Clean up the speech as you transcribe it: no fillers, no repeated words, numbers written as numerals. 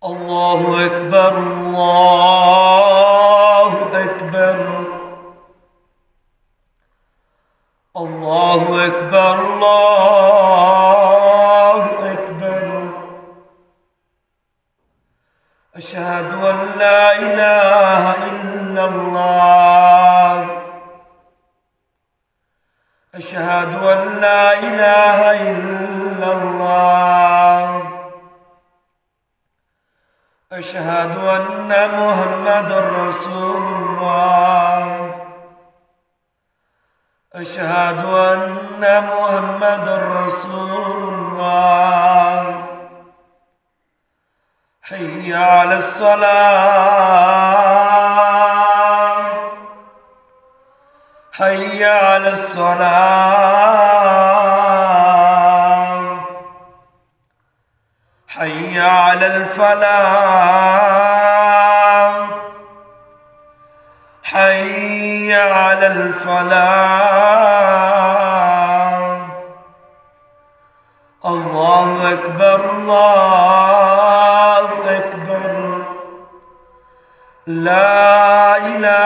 الله أكبر الله أكبر الله أكبر الله أكبر. أشهد أن لا إله إلا الله أشهد أن لا إله إلا الله. أشهد أن محمد رسول الله أشهد أن محمد رسول الله. حي على الصلاة حي على الصلاة حي على الفلاح حي على الفلاح. الله أكبر الله أكبر. لا إله